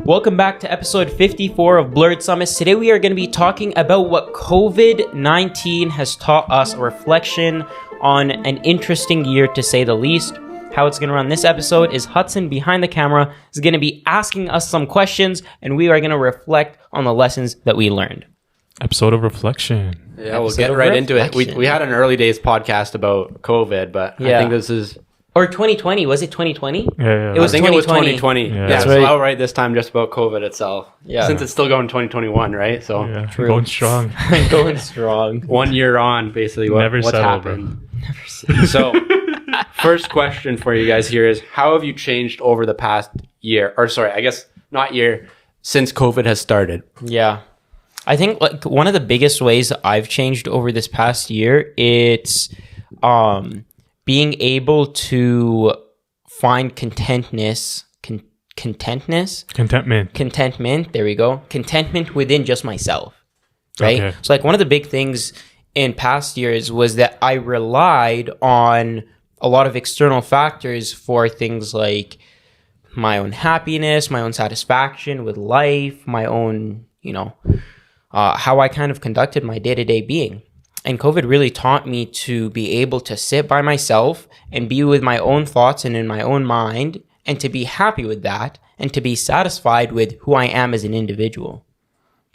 Welcome back to episode 54 of Blurred Summits. Today we are going to be talking about what COVID-19 has taught us, a reflection on an interesting year to say the least. How it's going to run this episode is Hudson behind the camera is going to be asking us some questions, and we are going to reflect on the lessons that we learned. Episode of reflection. Yeah, we'll get right into it. We had an early days podcast about COVID, but I think this is... Or 2020. Was it 2020? Yeah. It was 2020. Yeah. Yeah, so right. I'll write this time just about COVID itself. Yeah. Since it's still going 2021, right? So True. Going strong. Going strong. 1 year on, basically, what's settle, happened. So, first question for you guys here is, how have you changed over the past year? Or sorry, I guess not year, since COVID has started? Yeah. I think like one of the biggest ways that I've changed over this past year, it's being able to find contentment. There we go. Contentment within just myself, right? Okay. So like one of the big things in past years was that I relied on a lot of external factors for things like my own happiness, my own satisfaction with life, my own, how I kind of conducted my day-to-day being. And COVID really taught me to be able to sit by myself and be with my own thoughts and in my own mind, and to be happy with that and to be satisfied with who I am as an individual.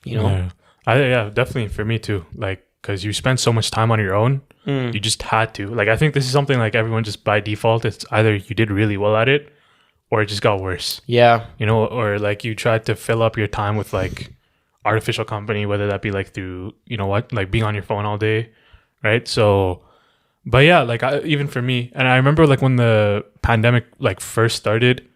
Yeah, definitely for me too. Like, because you spend so much time on your own, you just had to. Like, I think this is something like everyone just by default, it's either you did really well at it or it just got worse. Yeah. Or like you tried to fill up your time with like artificial company, whether that be like through like being on your phone all day, right? So but yeah, like even for me, and I remember like when the pandemic like first started,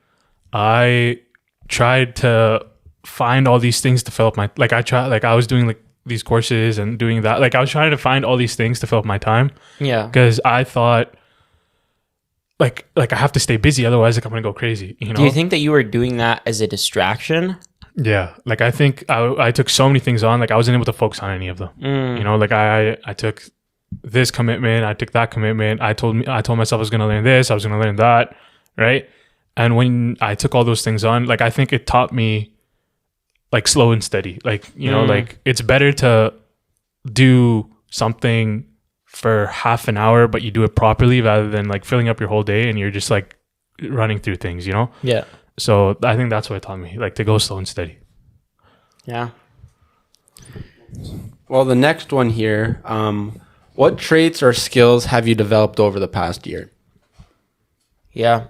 I tried to find all these things to fill up my, like I was doing like these courses and doing that, like I was trying to find all these things to fill up my time, because I thought like I have to stay busy, otherwise like I'm gonna go crazy. Do you think that you were doing that as a distraction? Yeah, like I think I took so many things on, like I wasn't able to focus on any of them. Like I took this commitment, I took that commitment. I told myself I was going to learn this, I was going to learn that, right? And when I took all those things on, like I think it taught me like slow and steady. Like like it's better to do something for half an hour, but you do it properly, rather than like filling up your whole day and you're just like running through things. Yeah. So I think that's what it taught me, like to go slow and steady. Yeah. Well, the next one here, what traits or skills have you developed over the past year? Yeah.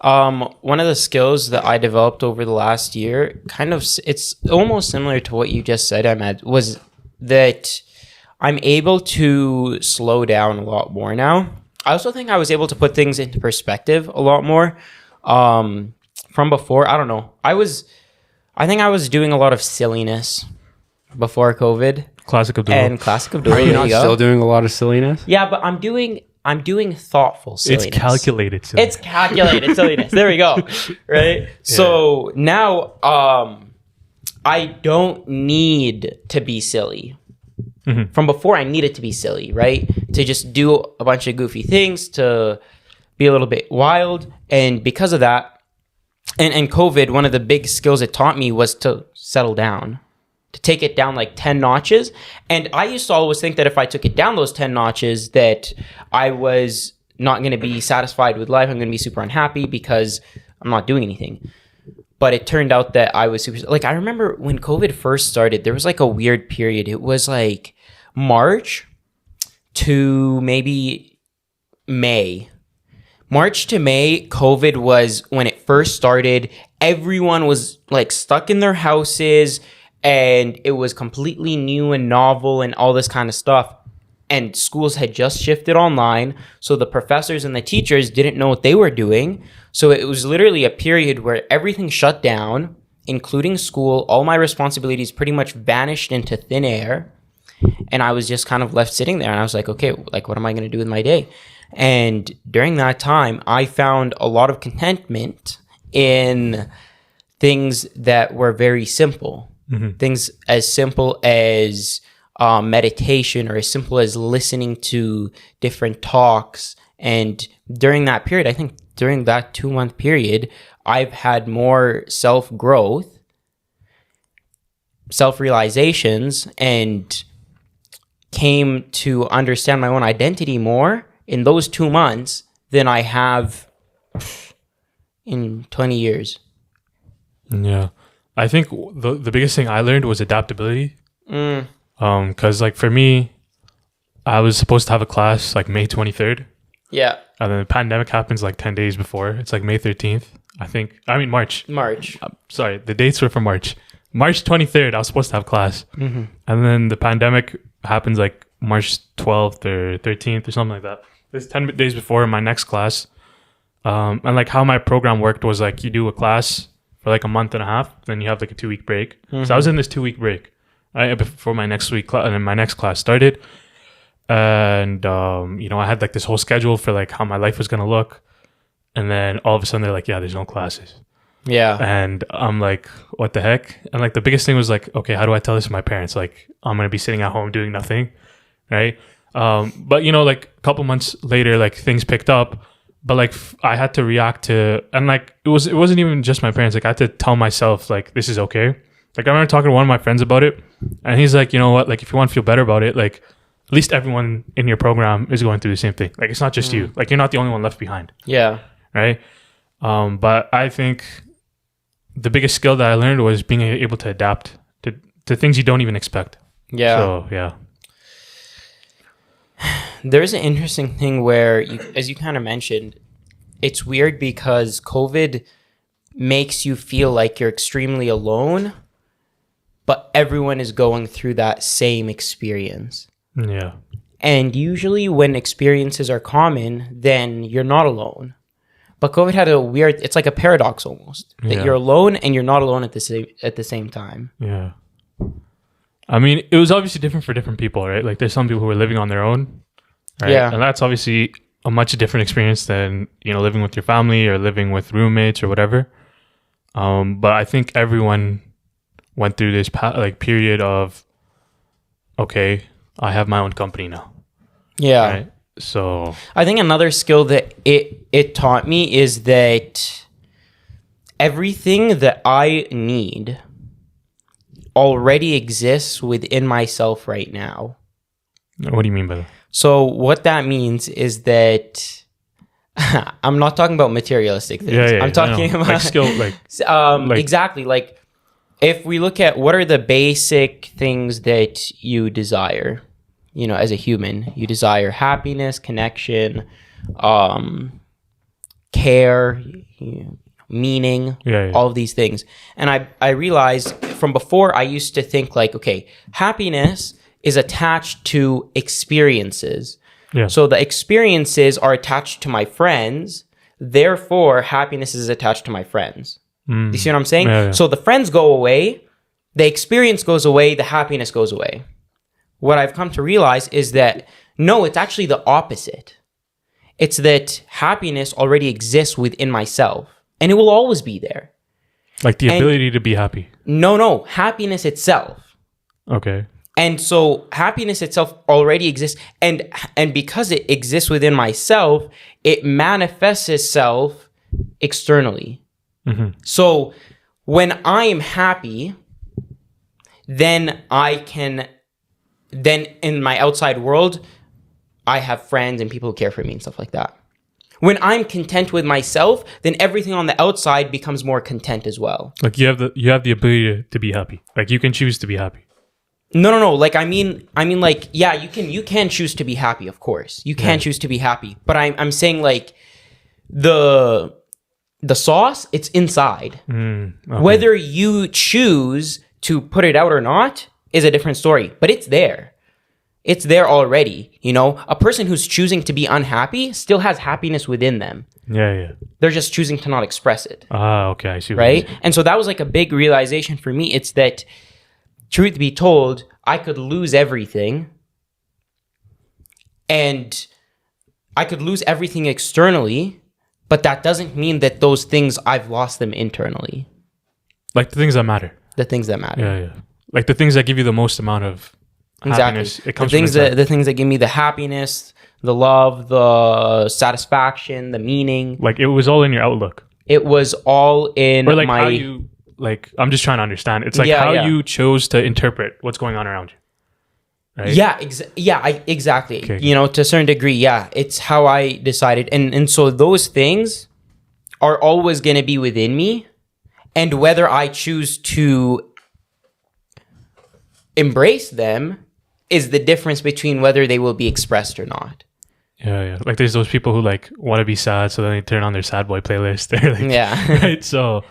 One of the skills that I developed over the last year, it's almost similar to what you just said, Ahmed, was that I'm able to slow down a lot more now. I also think I was able to put things into perspective a lot more. From before, I don't know. I think I was doing a lot of silliness before COVID. Classic Abdul. Are you not still doing a lot of silliness? Yeah, but I'm doing thoughtful silliness. It's calculated silliness. There we go. Right? Yeah. So now I don't need to be silly. Mm-hmm. From before, I needed to be silly, right? To just do a bunch of goofy things, to be a little bit wild. And because of that, and COVID, one of the big skills it taught me was to settle down, to take it down like 10 notches. And I used to always think that if I took it down those 10 notches, that I was not going to be satisfied with life. I'm going to be super unhappy because I'm not doing anything. But it turned out that I was super, like, I remember when COVID first started, there was like a weird period. It was like March to maybe May. March to May, COVID was when it first started. Everyone was like stuck in their houses, and it was completely new and novel and all this kind of stuff. And schools had just shifted online, so the professors and the teachers didn't know what they were doing. So it was literally a period where everything shut down, including school. All my responsibilities pretty much vanished into thin air. And I was just kind of left sitting there, and I was like, okay, like, what am I going to do with my day? And during that time, I found a lot of contentment in things that were very simple. Mm-hmm. Things as simple as meditation, or as simple as listening to different talks And during that period, I think during that 2-month period, I've had more self-growth, self-realizations, and came to understand my own identity more in those 2 months than I have in 20 years. Yeah. I think the biggest thing I learned was adaptability. Because like for me, I was supposed to have a class like May 23rd. Yeah. And then the pandemic happens like 10 days before. It's like May 13th, I think. I mean, March. Sorry, the dates were for March. March 23rd, I was supposed to have class. And then the pandemic happens like March 12th or 13th or something like that. It's 10 days before my next class. And like how my program worked was like you do a class for like a month and a half, then you have like a 2-week break. So I was in this 2-week break before my next week and then my next class started. And you know, I had like this whole schedule for like how my life was gonna look. And then all of a sudden they're like, yeah, there's no classes. Yeah. And I'm like, what the heck? And like the biggest thing was like, okay, how do I tell this to my parents? Like, I'm gonna be sitting at home doing nothing, right? But you know, like a couple months later, like things picked up. But like I had to react to, and like it wasn't even just my parents. Like I had to tell myself like this is okay. Like I remember talking to one of my friends about it, and he's like, you know what? Like if you want to feel better about it, like at least everyone in your program is going through the same thing. Like it's not just you. Like you're not the only one left behind. Yeah. Right. But I think the biggest skill that I learned was being able to adapt to things you don't even expect. Yeah. So yeah. There's an interesting thing where, as you kind of mentioned, it's weird because COVID makes you feel like you're extremely alone, but everyone is going through that same experience. Yeah. And usually when experiences are common, then you're not alone. But COVID had a weird, it's like a paradox almost, that you're alone and you're not alone at the same time. Yeah. I mean, it was obviously different for different people, right? Like there's some people who are living on their own. Right? Yeah. And that's obviously a much different experience than, you know, living with your family or living with roommates or whatever. But I think everyone went through this period of, okay, I have my own company now. Yeah. Right? So I think another skill that it taught me is that everything that I need already exists within myself right now. What do you mean by that? So what that means is that I'm not talking about materialistic things. Yeah, I'm talking about like skill, like exactly. Like if we look at what are the basic things that you desire, you know, as a human, you desire happiness, connection, care, meaning, all of these things. And I realized from before I used to think like, okay, happiness is attached to experiences. Yeah. So the experiences are attached to my friends. Therefore, happiness is attached to my friends. You see what I'm saying? Yeah. So the friends go away, the experience goes away, the happiness goes away. What I've come to realize is that, no, it's actually the opposite. It's that happiness already exists within myself, and it will always be there. Like the ability to be happy. No, happiness itself. Okay. And so happiness itself already exists, and because it exists within myself, it manifests itself externally. So when I am happy, then in my outside world, I have friends and people who care for me and stuff like that. When I'm content with myself, then everything on the outside becomes more content as well. Like you have the ability to be happy. Like you can choose to be happy. No. Like I mean, like yeah, you can choose to be happy, of course. You can choose to be happy, but I'm saying like the sauce, it's inside. Okay. Whether you choose to put it out or not is a different story, but it's there. It's there already. You know, a person who's choosing to be unhappy still has happiness within them. Yeah. They're just choosing to not express it. Okay, I see. Right? And so that was like a big realization for me. It's that, truth be told, I could lose everything, and I could lose everything externally, but that doesn't mean that those things, I've lost them internally. Like the things that matter. The things that matter. Yeah. Like the things that give you the most amount of happiness. Exactly. It comes the from inside. things that give me the happiness, the love, the satisfaction, the meaning. Like it was all in your outlook. It was all in Or like my... how you, like, I'm just trying to understand. It's like Yeah, how yeah. you chose to interpret what's going on around you. Right? Yeah, exactly. Okay. You know, to a certain degree, yeah. It's how I decided. And so those things are always going to be within me. And whether I choose to embrace them is the difference between whether they will be expressed or not. Yeah. Like there's those people who like want to be sad, so then they turn on their sad boy playlist. They're like, Yeah. right. So,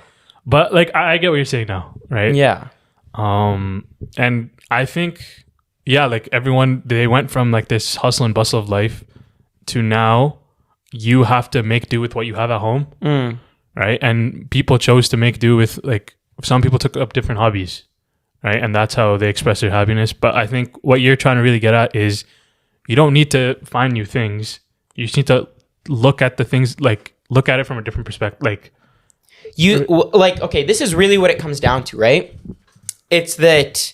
but like I get what you're saying now, right? Yeah. And I think, yeah, like everyone, they went from like this hustle and bustle of life to now you have to make do with what you have at home, right? And people chose to make do with, like, some people took up different hobbies, right? And that's how they express their happiness. But I think what you're trying to really get at is you don't need to find new things. You just need to look at the things, like look at it from a different perspective. Like Like, okay, this is really what it comes down to, right? It's that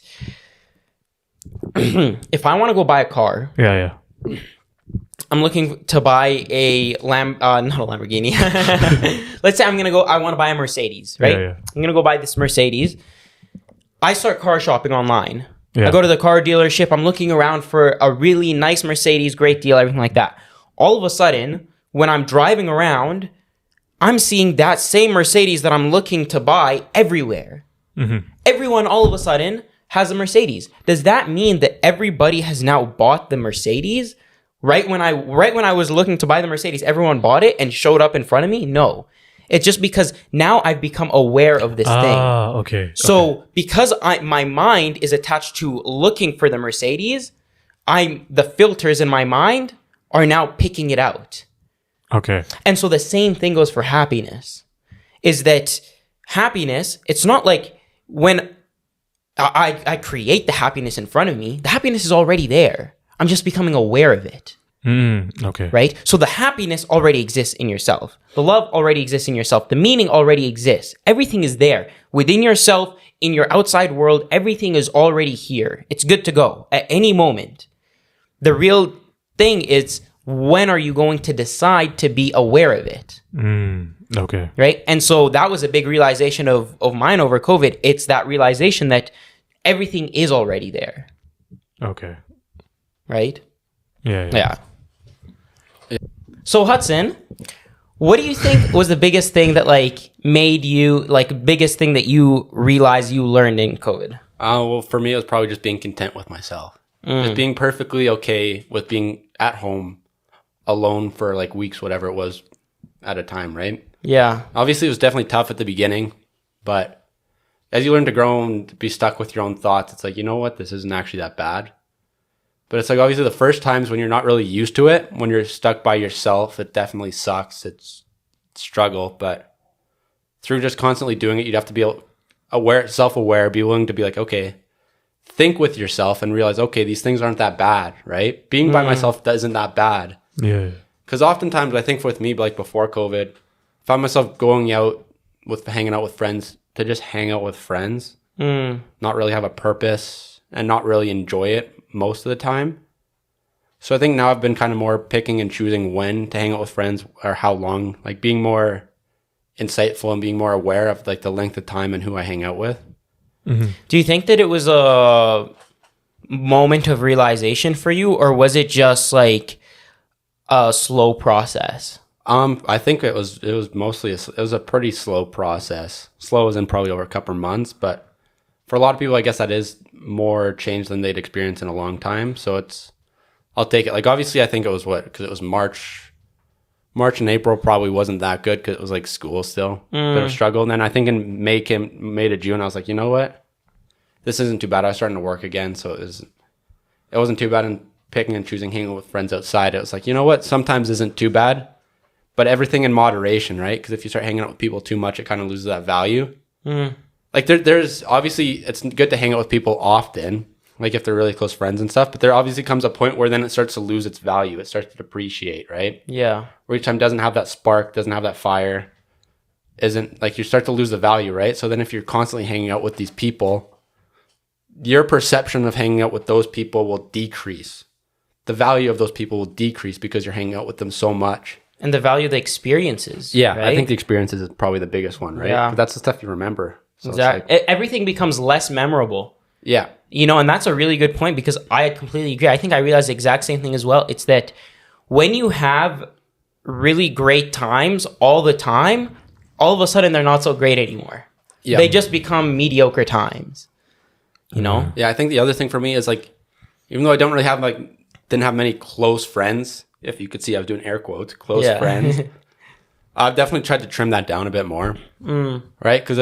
if I want to go buy a car, yeah. I'm looking to buy not a Lamborghini. Let's say I want to buy a Mercedes, right? Yeah. I'm going to go buy this Mercedes. I start car shopping online. Yeah. I go to the car dealership. I'm looking around for a really nice Mercedes, great deal, everything like that. All of a sudden, when I'm driving around, I'm seeing that same Mercedes that I'm looking to buy everywhere. Everyone all of a sudden has a Mercedes. Does that mean that everybody has now bought the Mercedes? Right when I was looking to buy the Mercedes, everyone bought it and showed up in front of me? No. It's just because now I've become aware of this thing. Okay. So because my mind is attached to looking for the Mercedes, the filters in my mind are now picking it out. Okay. And so the same thing goes for happiness. Is that happiness, it's not like when I create the happiness in front of me, the happiness is already there. I'm just becoming aware of it. Okay. Right? So the happiness already exists in yourself. The love already exists in yourself. The meaning already exists. Everything is there. Within yourself, in your outside world, everything is already here. It's good to go at any moment. The real thing is, when are you going to decide to be aware of it? Okay. Right? And so that was a big realization of mine over COVID. It's that realization that everything is already there. Okay. Right? Yeah. So Hudson, what do you think was the biggest thing that like made you, like, biggest thing that you realized you learned in COVID? Well, for me, it was probably just being content with myself. Just being perfectly okay with being at home alone for like weeks, whatever it was at a time, right? Yeah. Obviously, it was definitely tough at the beginning, but as you learn to grow and be stuck with your own thoughts, it's like, you know what? This isn't actually that bad. But it's like, obviously, the first times when you're not really used to it, when you're stuck by yourself, it definitely sucks. It's a struggle. But through just constantly doing it, you'd have to be self-aware, be willing to be like, okay, think with yourself and realize, okay, these things aren't that bad, right? Being by myself isn't that bad. Yeah. Because oftentimes, I think with me, like before COVID, I found myself going out hanging out with friends to just hang out with friends, not really have a purpose and not really enjoy it most of the time. So I think now I've been kind of more picking and choosing when to hang out with friends or how long, like being more insightful and being more aware of like the length of time and who I hang out with. Do you think that it was a moment of realization for you, or was it just like a slow process? I think it was mostly it was a pretty slow process. Slow as in probably over a couple of months, but for a lot of people, I guess that is more change than they'd experienced in a long time. So I'll take it. Like, obviously, I think it was because it was March and April probably wasn't that good because it was like school still, bit of a struggle. And then I think in May to June, I was like, you know what, this isn't too bad. I was starting to work again, so it wasn't too bad in picking and choosing hanging with friends outside. It was like, you know what, sometimes isn't too bad, but everything in moderation, right? Because if you start hanging out with people too much, it kind of loses that value. Like there's obviously, it's good to hang out with people often, like if they're really close friends and stuff, but there obviously comes a point where then it starts to lose its value. It starts to depreciate, right? Yeah. Where each time doesn't have that spark, doesn't have that fire, isn't like, you start to lose the value, right? So then if you're constantly hanging out with these people, your perception of hanging out with those people will decrease the value of those people will decrease because you're hanging out with them so much. And the value of the experiences. Yeah, right? I think the experiences is probably the biggest one, right? Yeah. But that's the stuff you remember. So Exactly. it's like, Everything becomes less memorable. yeah. And that's a really good point because I completely agree. I think I realized the exact same thing as well. It's that when you have really great times all the time, all of a sudden they're not so great anymore. Yeah. They just become mediocre times. Yeah, I think the other thing for me is like, even though I don't really have didn't have many close friends, if you could see I was doing air quotes, close friends. I've definitely tried to trim that down a bit more, right? Because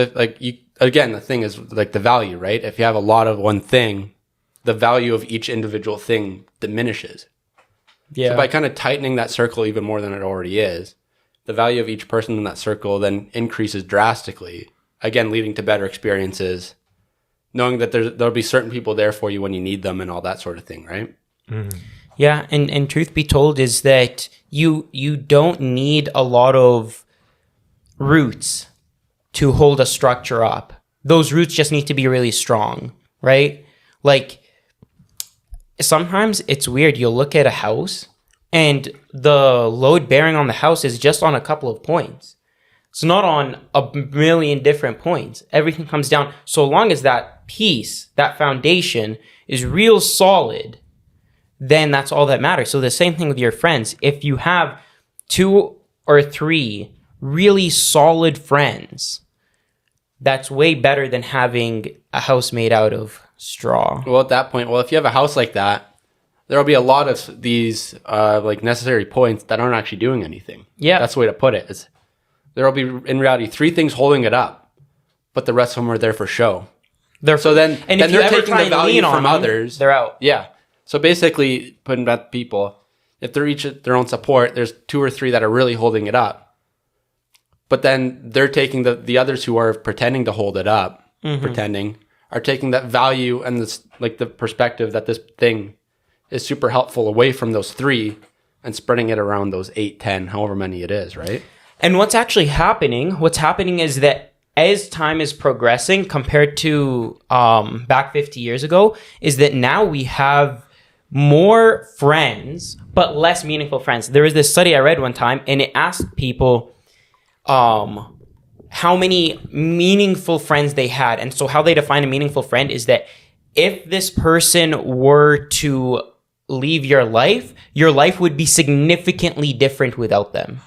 again, the thing is like the value, right? If you have a lot of one thing, the value of each individual thing diminishes. Yeah. So by kind of tightening that circle even more than it already is, the value of each person in that circle then increases drastically. Again, leading to better experiences, knowing that there'll be certain people there for you when you need them and all that sort of thing, right? Yeah, and truth be told is that you don't need a lot of roots to hold a structure up. Those roots just need to be really strong, right? Like sometimes it's weird. You'll look at a house and the load bearing on the house is just on a couple of points. It's not on a million different points. Everything comes down. So long as that piece, that foundation is real solid, then that's all that matters. So the same thing with your friends. If you have 2 or 3 really solid friends, that's way better than having a house made out of straw. Well, at that point, if you have a house like that, there'll be a lot of these necessary points that aren't actually doing anything. Yeah. That's the way to put it. There'll be, in reality, 3 things holding it up, but the rest of them are there for show. Then if you they're ever taking try the and value lean on from them, others. they're out. Yeah. So basically, putting that people, if they're each at their own support, there's 2 or 3 that are really holding it up. But then they're taking the others who are pretending to hold it up, are taking that value and this the perspective that this thing is super helpful away from those 3 and spreading it around those 8, 10, however many it is, right? And what's happening is that as time is progressing compared to back 50 years ago, is that now we have more friends, but less meaningful friends. There was this study I read one time, and it asked people how many meaningful friends they had. And so how they define a meaningful friend is that if this person were to leave your life would be significantly different without them.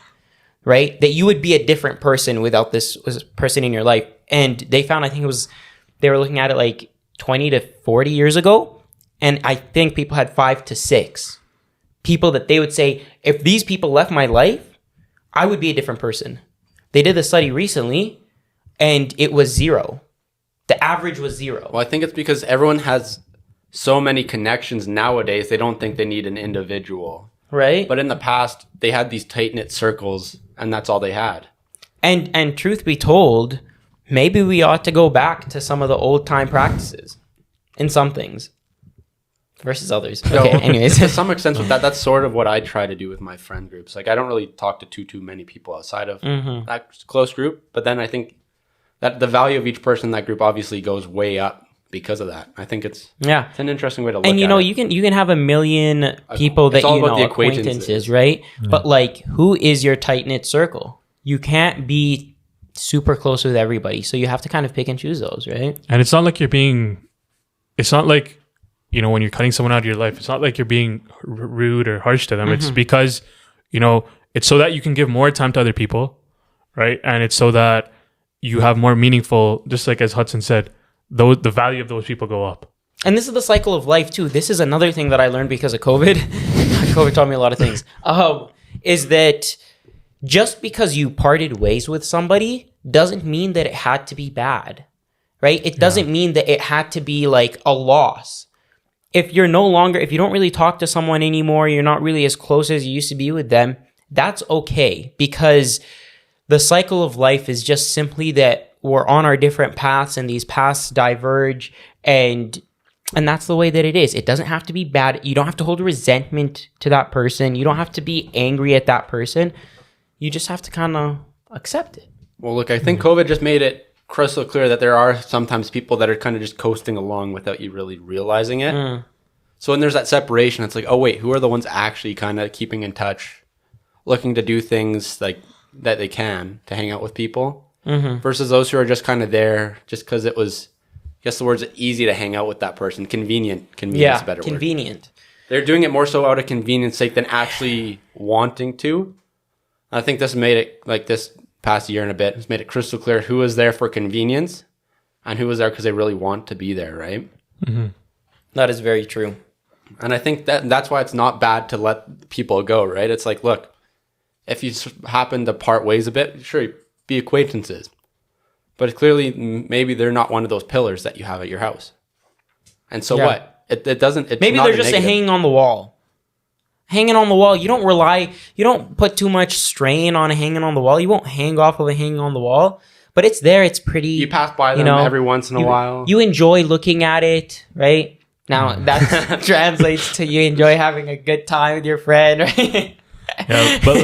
Right? That you would be a different person without this person in your life. And they found, they were looking at it 20 to 40 years ago. And I think people had 5 to 6 people that they would say, if these people left my life, I would be a different person. They did the study recently and it was 0. The average was 0. Well, I think it's because everyone has so many connections nowadays, they don't think they need an individual. Right? But in the past, they had these tight-knit circles, and that's all they had. And truth be told, maybe we ought to go back to some of the old-time practices in some things versus others. Okay, anyways. To some extent with that's sort of what I try to do with my friend groups. I don't really talk to too many people outside of that close group, but then I think that the value of each person in that group obviously goes way up because of that. I think it's an interesting way to look at it. And you can have a million people that acquaintances, right? But who is your tight-knit circle? You can't be super close with everybody, so you have to kind of pick and choose those, right? And it's not like when you're cutting someone out of your life, it's not like you're being rude or harsh to them. It's because it's so that you can give more time to other people, right? And it's so that you have more meaningful, just like as Hudson said, the value of those people go up. And this is the cycle of life too. This is another thing that I learned because of COVID. COVID taught me a lot of things. Is that just because you parted ways with somebody doesn't mean that it had to be bad, right? It doesn't mean that it had to be a loss. If you don't really talk to someone anymore, you're not really as close as you used to be with them, that's okay, because the cycle of life is just simply that we're on our different paths and these paths diverge, and that's the way that it is. It doesn't have to be bad. You don't have to hold resentment to that person. You don't have to be angry at that person. You just have to kind of accept it. Well, look, I think COVID just made it crystal clear that there are sometimes people that are kind of just coasting along without you really realizing it. So when there's that separation, it's like, oh wait, who are the ones actually kind of keeping in touch, looking to do things like that they can to hang out with people, versus those who are just kind of there just because it was, I guess the word's easy to hang out with that person. Convenient is a better word. Convenient. They're doing it more so out of convenience sake than actually wanting to. I think this made it, like this past year and a bit, has made it crystal clear who was there for convenience and who was there because they really want to be there, right? That is very true. And I think that's why it's not bad to let people go, right? It's like, look, if you happen to part ways a bit, sure, be acquaintances. But clearly, maybe they're not one of those pillars that you have at your house. And so what? It doesn't. It's maybe not they're just a hanging on the wall. Hanging on the wall. You don't put too much strain on a hanging on the wall. You won't hang off of a hanging on the wall. But it's there. It's pretty. You pass by them every once in a while. You enjoy looking at it, right? Now, that translates to you enjoy having a good time with your friend, right? Yeah, but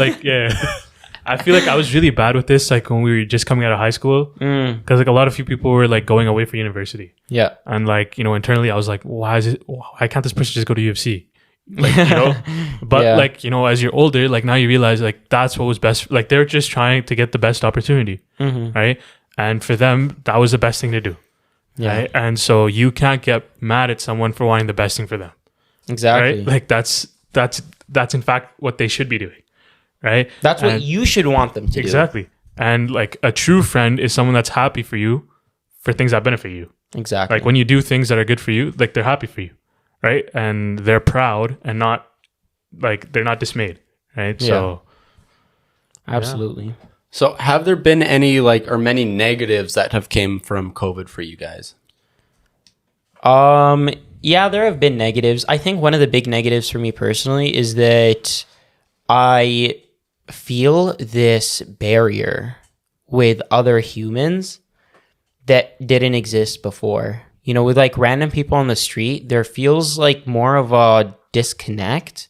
I feel like I was really bad with this, like when we were just coming out of high school, because like a few people were like going away for university. Yeah, and like internally, I was like, why can't this person just go to UFC? Like but like as you're older, like now you realize like that's what was best. Like they're just trying to get the best opportunity, right? And for them, that was the best thing to do. Yeah, right? And so you can't get mad at someone for wanting the best thing for them. Exactly. Right? Like that's in fact what they should be doing. Right? That's what you should want them to do. Exactly. And like a true friend is someone that's happy for you for things that benefit you. Exactly. Like when you do things that are good for you, like they're happy for you. Right? And they're proud and not like they're not dismayed. Right? Yeah. So absolutely. Yeah. So have there been any or many negatives that have came from COVID for you guys? Yeah, there have been negatives. I think one of the big negatives for me personally is that I feel this barrier with other humans that didn't exist before. With like random people on the street, there feels like more of a disconnect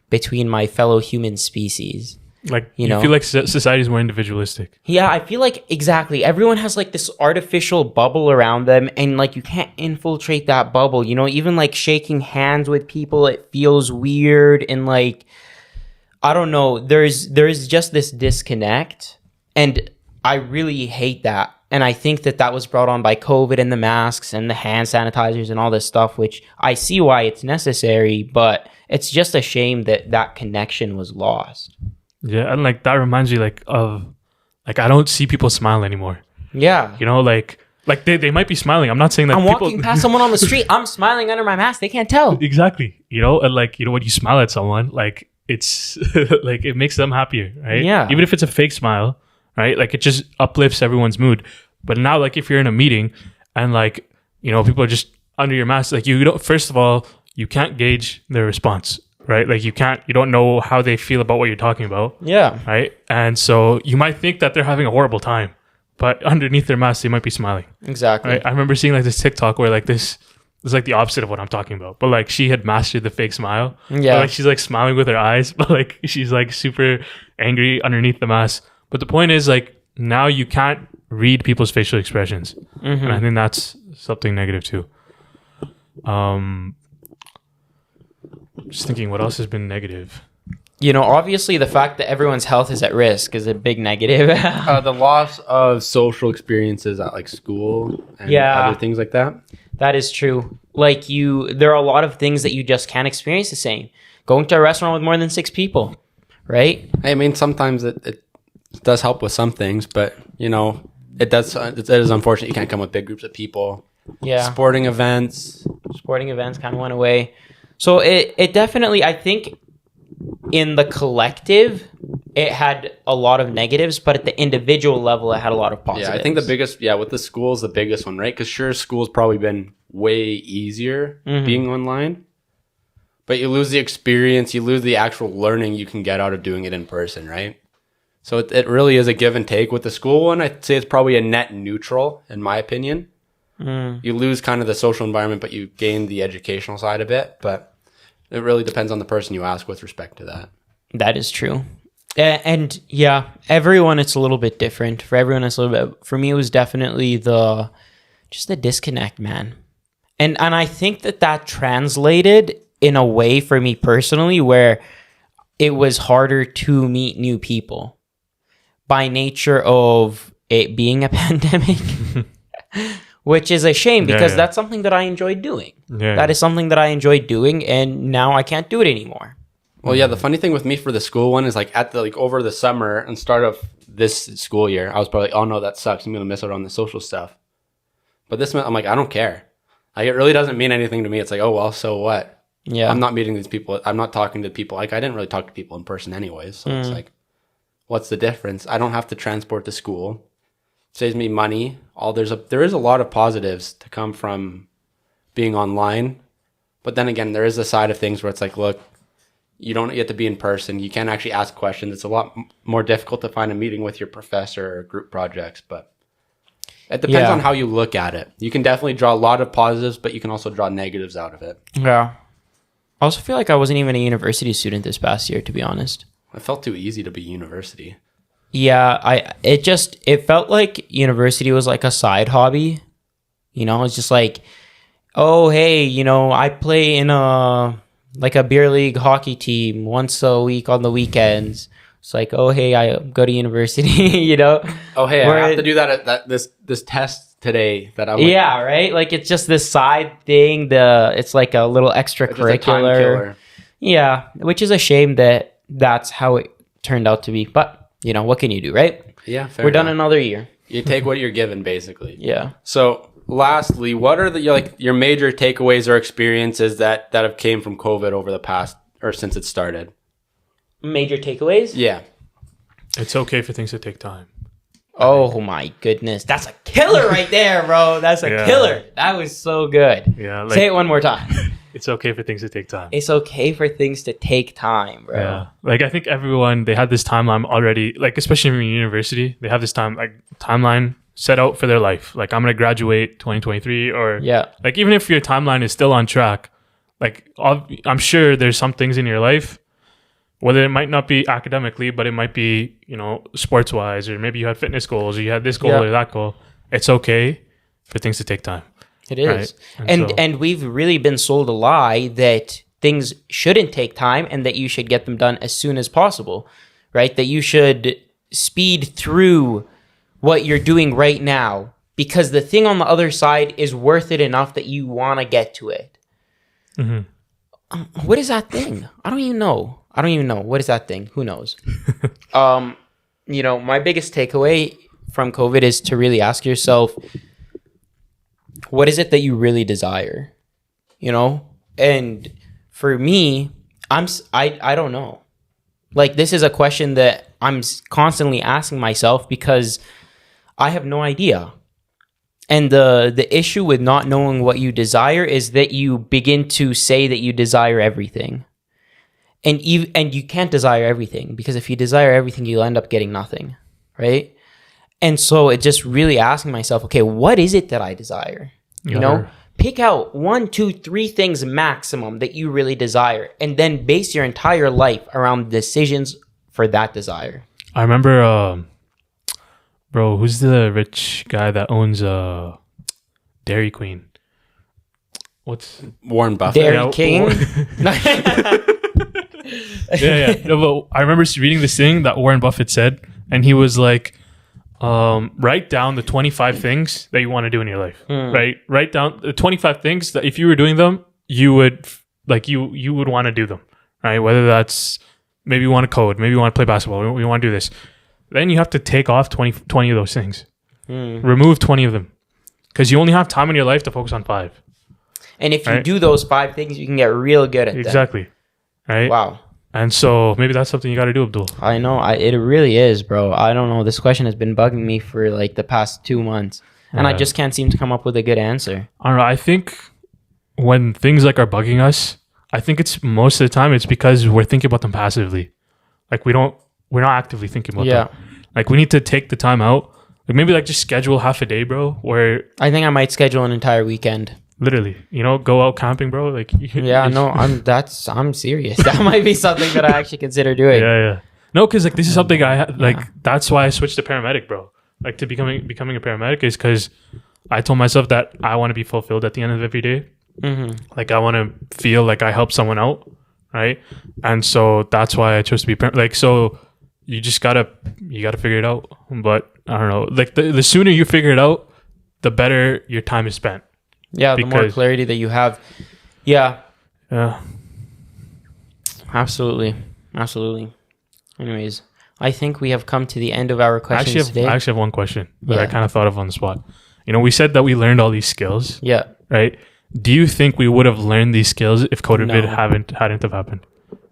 between my fellow human species. Like you feel like society is more individualistic. Yeah, I feel like exactly. Everyone has like this artificial bubble around them, and like you can't infiltrate that bubble. Even like shaking hands with people, it feels weird, and like I don't know. There's just this disconnect, and I really hate that. And I think that was brought on by COVID and the masks and the hand sanitizers and all this stuff, which I see why it's necessary, but it's just a shame that connection was lost. Yeah, and like that reminds me of I don't see people smile anymore. Yeah. Like they might be smiling. I'm not saying that I'm walking past someone on the street, I'm smiling under my mask, they can't tell. Exactly. And when you smile at someone, like it's like it makes them happier, right? Yeah. Even if it's a fake smile, right? Like it just uplifts everyone's mood. But now like if you're in a meeting and like, people are just under your mask, like first of all, you can't gauge their response. Right? Like you don't know how they feel about what you're talking about. Yeah. Right? And so you might think that they're having a horrible time, but underneath their mask, they might be smiling. Exactly. Right? I remember seeing like this TikTok where like this is like the opposite of what I'm talking about, but like she had mastered the fake smile. Yeah. But, like she's like smiling with her eyes, but like she's like super angry underneath the mask. But the point is like now you can't read people's facial expressions. And I think that's something negative too. Just thinking what else has been negative. Obviously the fact that everyone's health is at risk is a big negative. The loss of social experiences at like school and other things like that. That is true. Like there are a lot of things that you just can't experience the same. Going to a restaurant with more than 6 people, right? I mean, sometimes it does help with some things, but it is unfortunate you can't come with big groups of people. Yeah. Sporting events kind of went away. So it definitely, I think in the collective, it had a lot of negatives, but at the individual level, it had a lot of positives. Yeah, I think the biggest, with the schools, the biggest one, right? Because sure, school's probably been way easier being online, but you lose the experience, you lose the actual learning you can get out of doing it in person, right? So it really is a give and take. With the school one, I'd say it's probably a net neutral, in my opinion. You lose kind of the social environment, but you gain the educational side a bit, but it really depends on the person you ask with respect to that. That is true. And yeah, everyone, it's a little bit different. For everyone, it's a little bit. For me, it was definitely just the disconnect, man. And I think that translated in a way for me personally where it was harder to meet new people by nature of it being a pandemic, which is a shame because that's something that I enjoyed doing. That is something that I enjoyed doing, and now I can't do it anymore. Well, yeah, the funny thing with me for the school one is like at the like over the summer and start of this school year, I was probably like, oh no, that sucks. I'm gonna miss out on the social stuff. But this month, I'm like, I don't care. Like, it really doesn't mean anything to me. It's like, oh well, so what? Yeah, I'm not meeting these people. I'm not talking to people. Like, I didn't really talk to people in person anyways. So it's like, what's the difference? I don't have to transport to school. It saves me money. There is a lot of positives to come from being online. But then again, there is a side of things where it's like, look, you don't get to be in person. You can't actually ask questions. It's a lot more difficult to find a meeting with your professor or group projects. But it depends on how you look at it. You can definitely draw a lot of positives, but you can also draw negatives out of it. Yeah. I also feel like I wasn't even a university student this past year, to be honest. It felt too easy to be university. Yeah, it felt like university was like a side hobby. You know, it's just like, oh, hey, you know, I play in a beer league hockey team once a week on the weekends. It's like, oh, hey, I go to university, you know? Oh, hey, I have to do that at this test today that I'm yeah, right? Like, it's just this side thing. It's like a little extracurricular. Yeah, which is a shame that that's how it turned out to be. But, you know, what can you do, right? Yeah, fair We're enough. done another year. You take what you're given, basically. Yeah. So, lastly, what are your major takeaways or experiences that have came from COVID over the past or since it started? Major takeaways? Yeah. It's okay for things to take time. Oh my goodness. That's a killer right there, bro. That's a killer. That was so good. Yeah. Say it one more time. It's okay for things to take time. It's okay for things to take time, bro. Yeah. Like, I think everyone, they had this timeline already, like, especially in university, they have this timeline set out for their life. Like, I'm going to graduate 2023 or like, even if your timeline is still on track, like, I'm sure there's some things in your life, whether it might not be academically, but it might be, you know, sports wise, or maybe you had fitness goals or you had this goal or that goal. It's okay for things to take time. It is. Right? And we've really been sold a lie that things shouldn't take time and that you should get them done as soon as possible, right? That you should speed through what you're doing right now because the thing on the other side is worth it enough that you want to get to it. What is that thing? I don't even know. What is that thing? Who knows? You know, my biggest takeaway from COVID is to really ask yourself, what is it that you really desire? You know? And for me, I don't know. Like, this is a question that I'm constantly asking myself because I have no idea. And the issue with not knowing what you desire is that you begin to say that you desire everything. And you can't desire everything because if you desire everything, you'll end up getting nothing, right? And so it's just really asking myself, okay, what is it that I desire? You know, pick out 1, 2, 3 things maximum that you really desire, and then base your entire life around decisions for that desire. I remember, bro, who's the rich guy that owns Dairy Queen? What's Warren Buffett? Dairy King? Yeah. No, but I remember reading this thing that Warren Buffett said, and he was like, write down the 25 things that you want to do in your life. Right? Write down the 25 things that if you were doing them, you would you would want to do them. Right? Whether that's maybe you want to code, maybe you want to play basketball, you want to do this. Then you have to take off 20 of those things. Remove 20 of them. Because you only have time in your life to focus on 5. And if you do those 5 things, you can get real good at them. Exactly. Right? Wow. And so maybe that's something you got to do, Abdul. I know. It really is, bro. I don't know. This question has been bugging me for like the past 2 months. And I just can't seem to come up with a good answer. I don't know. I think when things like are bugging us, I think it's most of the time it's because we're thinking about them passively. Like we're not actively thinking about them. Like we need to take the time out. Like maybe like just schedule half a day, bro, where I think I might schedule an entire weekend. Literally, you know, go out camping, bro. Like I'm serious. That might be something that I actually consider doing. Yeah. No, because like this is something that's why I switched to paramedic, bro. Like to becoming a paramedic is because I told myself that I want to be fulfilled at the end of every day. Like I want to feel like I helped someone out, right? And so that's why I chose to be parent. Like, so you just gotta figure it out. But I don't know, like the sooner you figure it out, the better your time is spent. Yeah, the more clarity that you have. Yeah. Yeah. Absolutely. Anyways, I think we have come to the end of our questions today. I actually have one question that I kind of thought of on the spot. You know, we said that we learned all these skills. Yeah. Right? Do you think we would have learned these skills if COVID hadn't have happened?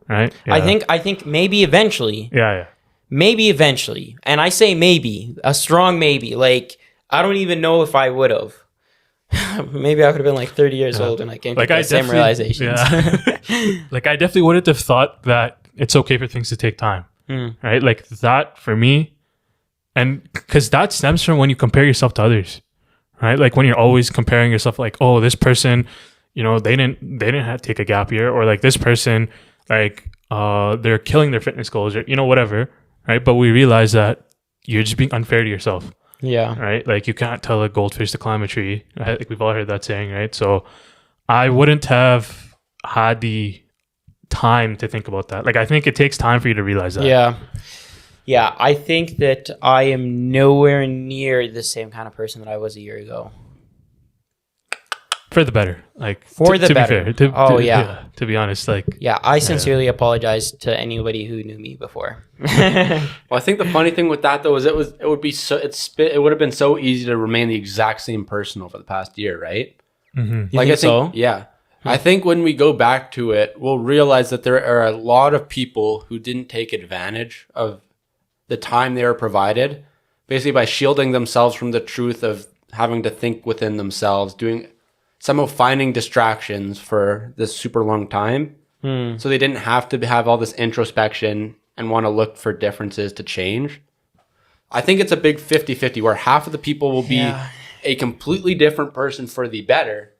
Right? Yeah. I think maybe eventually. Yeah. Maybe eventually. And I say maybe, a strong maybe. Like, I don't even know if I would have. Maybe I would have been like 30 years old and I came to the same realizations. Yeah. Like, I definitely wouldn't have thought that it's okay for things to take time. Right? Like, that for me, and because that stems from when you compare yourself to others. Right? Like, when you're always comparing yourself, like, oh, this person, you know, they didn't have to take a gap year, or like this person, like, they're killing their fitness goals, or, you know, whatever. Right? But we realize that you're just being unfair to yourself. Yeah. Right? Like, you can't tell a goldfish to climb a tree. Right? Like, we've all heard that saying, right? So I wouldn't have had the time to think about that. Like, I think it takes time for you to realize that. Yeah, I think that I am nowhere near the same kind of person that I was a year ago. For the better. Like, for the better. Be fair. To be honest, like. Yeah, I sincerely apologize to anybody who knew me before. Well, I think the funny thing with that though is it would have been so easy to remain the exact same person over the past year, right? Mm-hmm. Like, I think so. Yeah. I think when we go back to it, we'll realize that there are a lot of people who didn't take advantage of the time they were provided, basically by shielding themselves from the truth of having to think within themselves, somehow finding distractions for this super long time. So they didn't have to have all this introspection and want to look for differences to change. I think it's a big 50-50 where half of the people will be a completely different person for the better,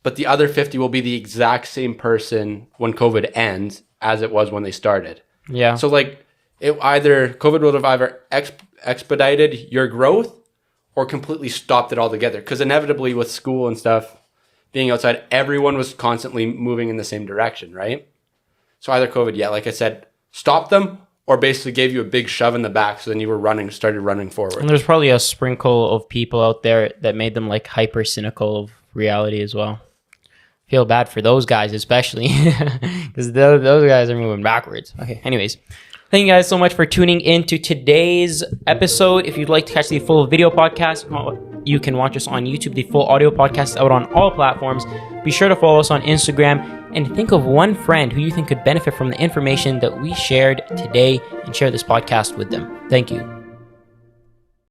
but the other 50 will be the exact same person when COVID ends as it was when they started. Yeah. So like COVID would have either expedited your growth or completely stopped it altogether. Because inevitably with school and stuff being outside, everyone was constantly moving in the same direction, right? So either COVID, like I said, stopped them or basically gave you a big shove in the back. So then you started running forward. And there's probably a sprinkle of people out there that made them like hyper cynical of reality as well. Feel bad for those guys, especially because those guys are moving backwards. Okay, anyways. Thank you guys so much for tuning in to today's episode. If you'd like to catch the full video podcast, you can watch us on YouTube. The full audio podcast is out on all platforms. Be sure to follow us on Instagram and think of one friend who you think could benefit from the information that we shared today and share this podcast with them. Thank you.